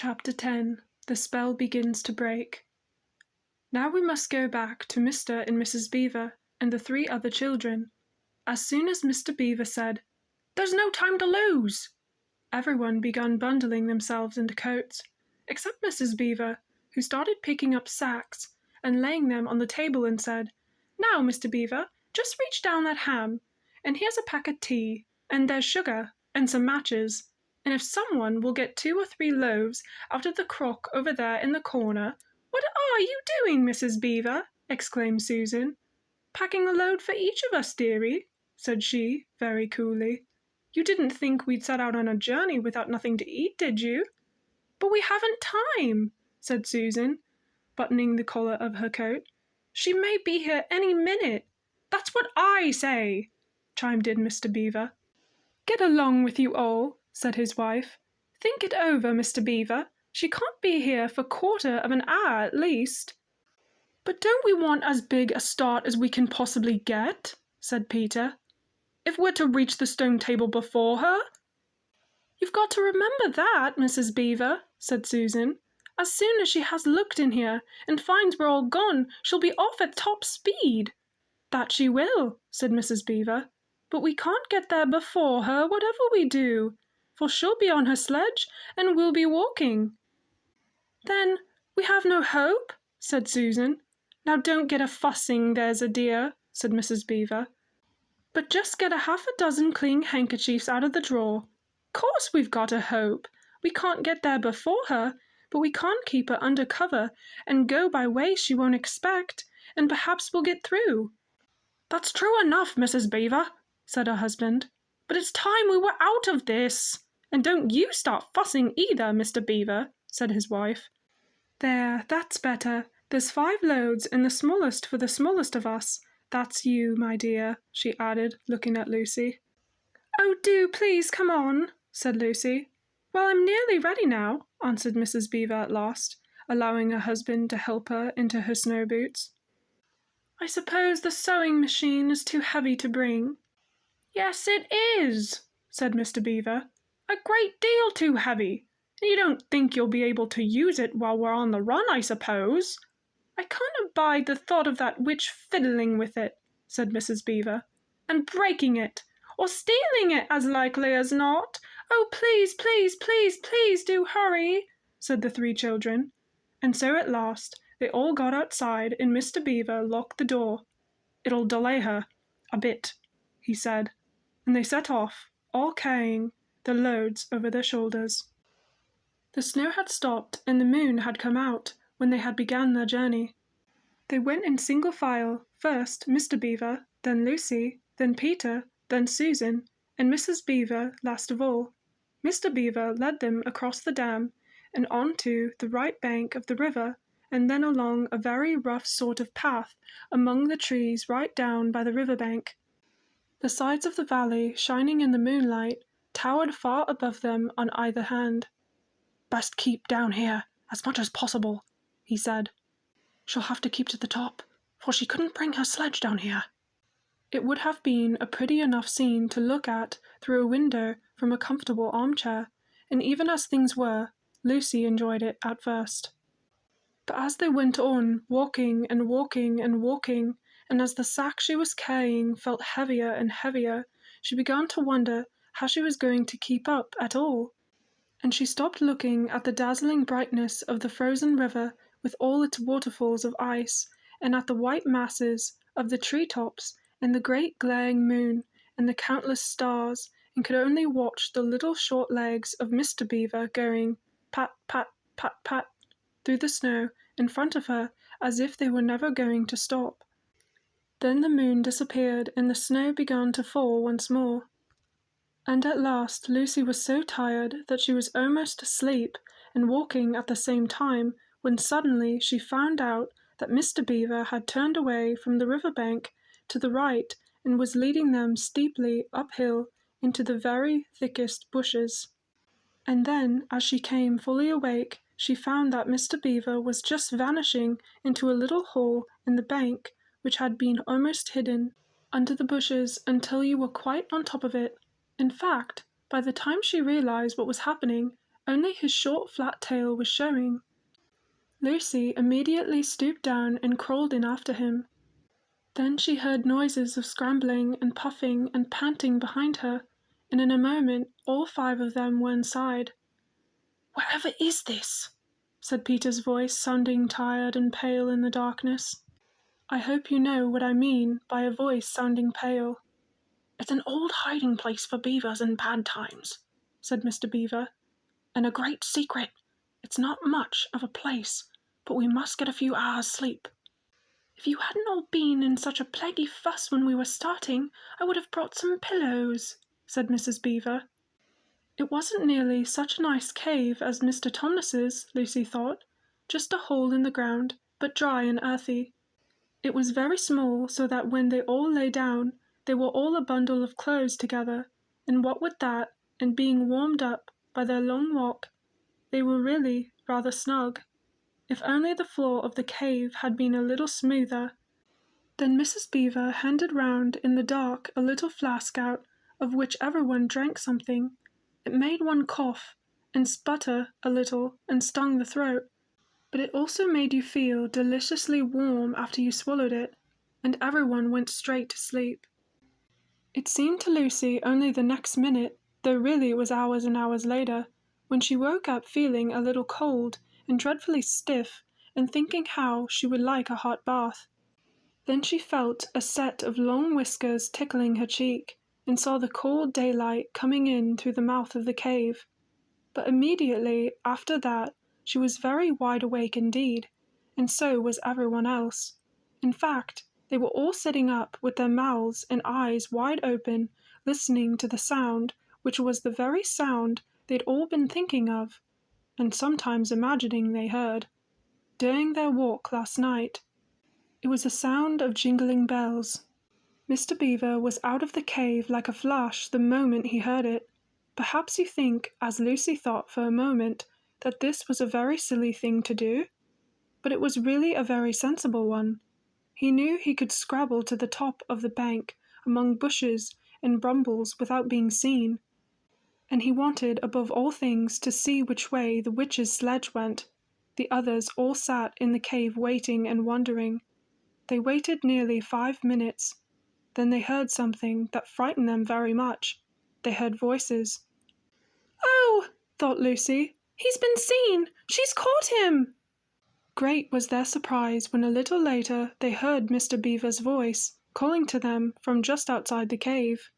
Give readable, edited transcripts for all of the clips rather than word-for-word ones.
Chapter 10. The Spell Begins to Break. Now we must go back to Mr. and Mrs. Beaver and the 3 other children. As soon as Mr. Beaver said, "There's no time to lose," everyone began bundling themselves into coats, except Mrs. Beaver, who started picking up sacks and laying them on the table and said, "Now, Mr. Beaver, just reach down that ham, and here's a pack of tea, and there's sugar, and some matches. And if someone will get 2 or 3 loaves out of the crock over there in the corner—" "What are you doing, Mrs. Beaver?" exclaimed Susan. "Packing a load for each of us, dearie," said she, very coolly. "You didn't think we'd set out on a journey without nothing to eat, did you?" "But we haven't time," said Susan, buttoning the collar of her coat. "She may be here any minute." "That's what I say," chimed in Mr. Beaver. "Get along with you all," said his wife. "Think it over, Mr. Beaver. She can't be here for 1/4 of an hour at least." "But don't we want as big a start as we can possibly get?" said Peter. "If we're to reach the stone table before her?" "You've got to remember that, Mrs. Beaver," said Susan. "As soon as she has looked in here and finds we're all gone, she'll be off at top speed." "That she will," said Mrs. Beaver. "But we can't get there before her, whatever we do, for she'll be on her sledge and we'll be walking." "Then we have no hope?" said Susan. "Now don't get a fussing, there's a dear," said Mrs. Beaver, "but just get a 1/2 clean handkerchiefs out of the drawer. Course we've got a hope. We can't get there before her, but we can't keep her under cover and go by ways she won't expect, and perhaps we'll get through." "That's true enough, Mrs. Beaver," said her husband, "but it's time we were out of this. And don't you start fussing either, Mr. Beaver," said his wife. "There, that's better. There's 5 loads, and the smallest for the smallest of us. That's you, my dear," she added, looking at Lucy. "Oh, do please come on," said Lucy. "Well, I'm nearly ready now," answered Mrs. Beaver at last, allowing her husband to help her into her snow boots. "I suppose the sewing machine is too heavy to bring." "Yes, it is," said Mr. Beaver. "A great deal too heavy. And you don't think you'll be able to use it while we're on the run, I suppose?" "I can't abide the thought of that witch fiddling with it," said Mrs. Beaver, "and breaking it, or stealing it as likely as not. Oh, please, please, please, please do hurry," said the 3 children. And so at last they all got outside and Mr. Beaver locked the door. "It'll delay her a bit," he said, and they set off, all carrying the loads over their shoulders. The snow had stopped and the moon had come out when they had begun their journey. They went in single file, first Mr. Beaver, then Lucy, then Peter, then Susan, and Mrs. Beaver last of all. Mr. Beaver led them across the dam and on to the right bank of the river, and then along a very rough sort of path among the trees right down by the river bank. The sides of the valley, shining in the moonlight, towered far above them on either hand. "Best keep down here as much as possible," he said. "She'll have to keep to the top, for she couldn't bring her sledge down here." It would have been a pretty enough scene to look at through a window from a comfortable armchair, and even as things were, Lucy enjoyed it at first. But as they went on, walking and walking and walking, and as the sack she was carrying felt heavier and heavier, she began to wonder how she was going to keep up at all. And she stopped looking at the dazzling brightness of the frozen river with all its waterfalls of ice, and at the white masses of the tree-tops, and the great glaring moon, and the countless stars, and could only watch the little short legs of Mr. Beaver going pat, pat, pat, pat through the snow in front of her as if they were never going to stop. Then the moon disappeared and the snow began to fall once more. And at last Lucy was so tired that she was almost asleep and walking at the same time, when suddenly she found out that Mr. Beaver had turned away from the river bank to the right and was leading them steeply uphill into the very thickest bushes. And then, as she came fully awake, she found that Mr. Beaver was just vanishing into a little hole in the bank, which had been almost hidden under the bushes until you were quite on top of it. In fact, by the time she realized what was happening, only his short flat tail was showing. Lucy immediately stooped down and crawled in after him. Then she heard noises of scrambling and puffing and panting behind her, and in a moment all 5 of them were inside. "Whatever is this?" said Peter's voice, sounding tired and pale in the darkness. "I hope you know what I mean by a voice sounding pale." "It's an old hiding place for beavers in bad times," said Mr. Beaver, "and a great secret. It's not much of a place, but we must get a few hours' sleep." "If you hadn't all been in such a plaguey fuss when we were starting, I would have brought some pillows," said Mrs. Beaver. It wasn't nearly such a nice cave as Mr. Thomas's, Lucy thought, just a hole in the ground, but dry and earthy. It was very small, so that when they all lay down, they were all a bundle of clothes together, and what with that, and being warmed up by their long walk, they were really rather snug. If only the floor of the cave had been a little smoother. Then Mrs. Beaver handed round in the dark a little flask out of which everyone drank something. It made one cough and sputter a little and stung the throat, but it also made you feel deliciously warm after you swallowed it, and everyone went straight to sleep. It seemed to Lucy only the next minute, though really it was hours and hours later, when she woke up feeling a little cold and dreadfully stiff and thinking how she would like a hot bath. Then she felt a set of long whiskers tickling her cheek, and saw the cold daylight coming in through the mouth of the cave. But immediately after that she was very wide awake indeed, and so was everyone else. In fact, they were all sitting up with their mouths and eyes wide open, listening to the sound, which was the very sound they'd all been thinking of, and sometimes imagining they heard, during their walk last night. It was a sound of jingling bells. Mr. Beaver was out of the cave like a flash the moment he heard it. Perhaps you think, as Lucy thought for a moment, that this was a very silly thing to do? But it was really a very sensible one. He knew he could scrabble to the top of the bank among bushes and brambles without being seen, and he wanted above all things to see which way the witch's sledge went. The others all sat in the cave waiting and wondering. They waited nearly 5 minutes. Then they heard something that frightened them very much. They heard voices. "Oh," thought Lucy, "he's been seen! She's caught him!" Great was their surprise when a little later they heard Mr. Beaver's voice calling to them from just outside the cave.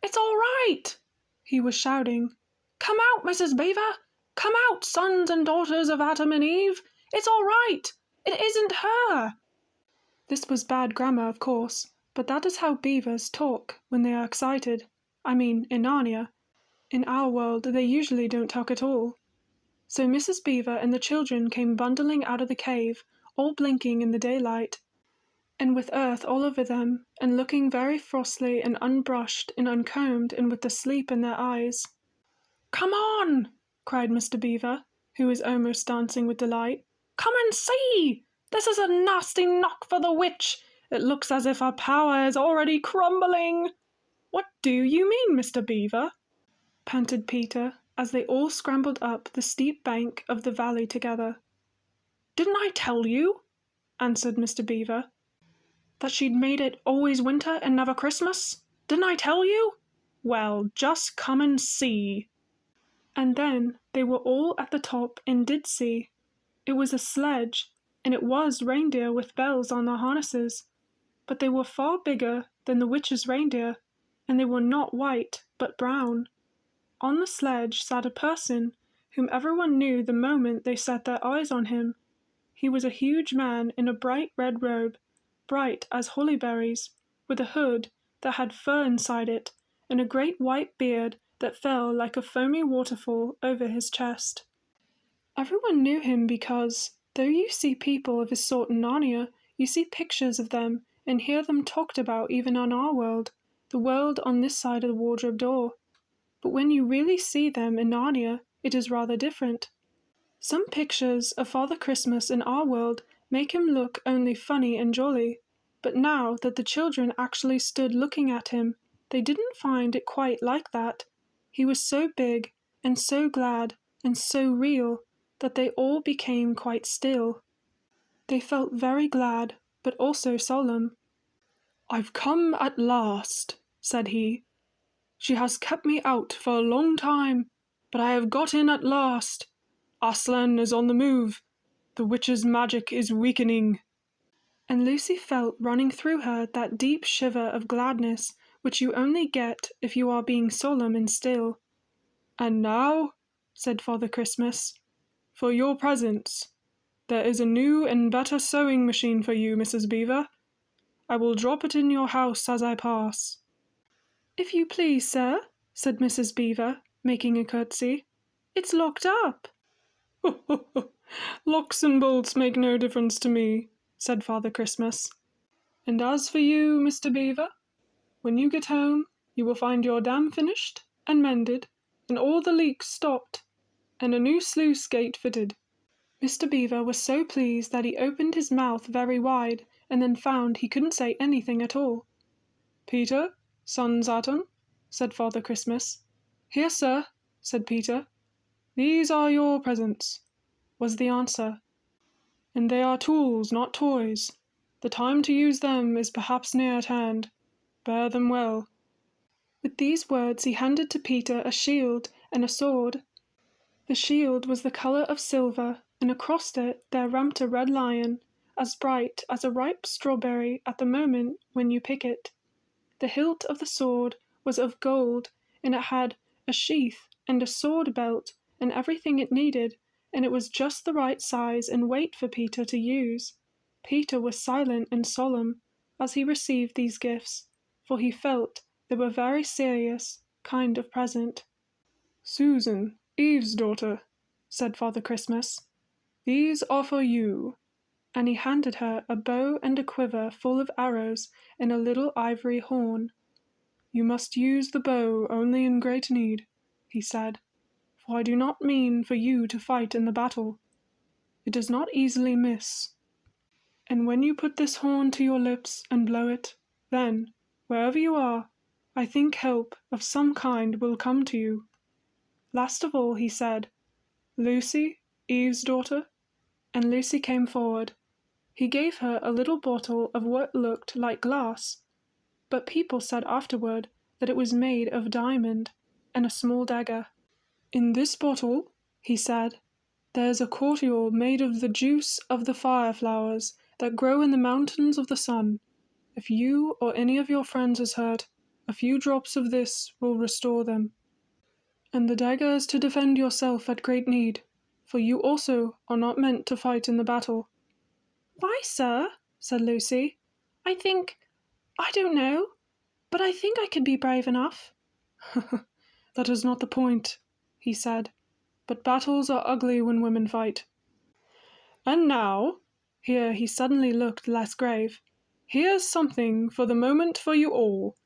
"It's all right!" he was shouting. "Come out, Mrs. Beaver! Come out, sons and daughters of Adam and Eve! It's all right! It isn't her!" This was bad grammar, of course, but that is how beavers talk when they are excited. I mean, in Narnia. In our world, they usually don't talk at all. So Mrs. Beaver and the children came bundling out of the cave, all blinking in the daylight, and with earth all over them, and looking very frostly and unbrushed and uncombed and with the sleep in their eyes. "Come on!" cried Mr. Beaver, who was almost dancing with delight. "Come and see! This is a nasty knock for the witch! It looks as if her power is already crumbling." "What do you mean, Mr. Beaver?" panted Peter, as they all scrambled up the steep bank of the valley together. "Didn't I tell you," answered Mr. Beaver, "that she'd made it always winter and never Christmas? Didn't I tell you? Well, just come and see." And then they were all at the top and did see. It was a sledge, and it was reindeer with bells on their harnesses. But they were far bigger than the witch's reindeer, and they were not white, but brown. On the sledge sat a person whom everyone knew the moment they set their eyes on him. He was a huge man in a bright red robe, bright as holly berries, with a hood that had fur inside it, and a great white beard that fell like a foamy waterfall over his chest. Everyone knew him because, though you see people of his sort in Narnia, you see pictures of them and hear them talked about even on our world, the world on this side of the wardrobe door. But when you really see them in Narnia, it is rather different. Some pictures of Father Christmas in our world make him look only funny and jolly, but now that the children actually stood looking at him, they didn't find it quite like that. He was so big and so glad and so real that they all became quite still. They felt very glad, but also solemn. "I've come at last," said he. "She has kept me out for a long time, but I have got in at last. Aslan is on the move. The witch's magic is weakening." And Lucy felt running through her that deep shiver of gladness which you only get if you are being solemn and still. "And now," said Father Christmas, "for your presents. There is a new and better sewing machine for you, Mrs. Beaver. I will drop it in your house as I pass." "If you please, sir," said Mrs. Beaver, making a curtsy. "It's locked up." "Locks and bolts make no difference to me," said Father Christmas. "And as for you, Mr. Beaver, when you get home you will find your dam finished and mended, and all the leaks stopped, and a new sluice gate fitted." Mr. Beaver was so pleased that he opened his mouth very wide, and then found he couldn't say anything at all. "Peter, son Saturn," said Father Christmas. "Here, sir," said Peter. "These are your presents," was the answer. "And they are tools, not toys. The time to use them is perhaps near at hand. Bear them well." With these words he handed to Peter a shield and a sword. The shield was the colour of silver, and across it there ramped a red lion, as bright as a ripe strawberry at the moment when you pick it. The hilt of the sword was of gold, and it had a sheath and a sword belt and everything it needed, and it was just the right size and weight for Peter to use. Peter was silent and solemn as he received these gifts, for he felt they were very serious kind of present. "Susan, Eve's daughter," said Father Christmas, "these are for you," and he handed her a bow and a quiver full of arrows and a little ivory horn. "You must use the bow only in great need," he said, "for I do not mean for you to fight in the battle. It does not easily miss. And when you put this horn to your lips and blow it, then, wherever you are, I think help of some kind will come to you." Last of all he said, "Lucy, Eve's daughter," and Lucy came forward. He gave her a little bottle of what looked like glass, but people said afterward that it was made of diamond, and a small dagger. "In this bottle," he said, "there is a cordial made of the juice of the fire flowers that grow in the mountains of the sun. If you or any of your friends is hurt, a few drops of this will restore them. And the dagger is to defend yourself at great need, for you also are not meant to fight in the battle." "Why, sir?" said Lucy. I don't know, but I think I could be brave enough." "That is not the point," he said, "but battles are ugly when women fight. And now," here he suddenly looked less grave, "here's something for the moment for you all,"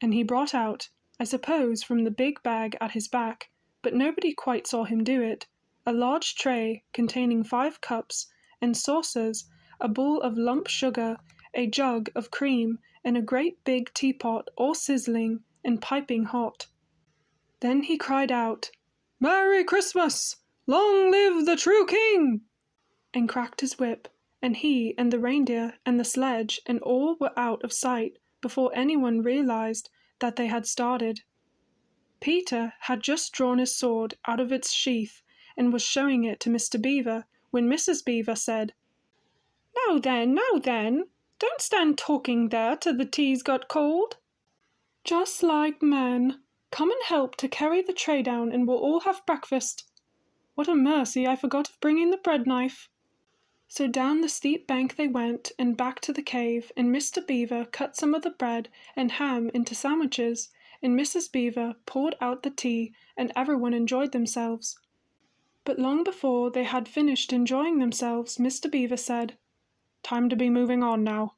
and he brought out, I suppose from the big bag at his back, but nobody quite saw him do it, a large tray containing 5 cups and saucers, a bowl of lump sugar, a jug of cream, and a great big teapot all sizzling and piping hot. Then he cried out, "Merry Christmas! Long live the true king!" and cracked his whip, and he and the reindeer and the sledge and all were out of sight before anyone realized that they had started. Peter had just drawn his sword out of its sheath and was showing it to Mr. Beaver when Mrs. Beaver said, now then, don't stand talking there till the tea's got cold. Just like men. Come and help to carry the tray down and we'll all have breakfast. What a mercy I forgot of bringing the bread knife." So down the steep bank they went and back to the cave, and Mr. Beaver cut some of the bread and ham into sandwiches, and Mrs. Beaver poured out the tea, and everyone enjoyed themselves. But long before they had finished enjoying themselves, Mr. Beaver said, "Time to be moving on now.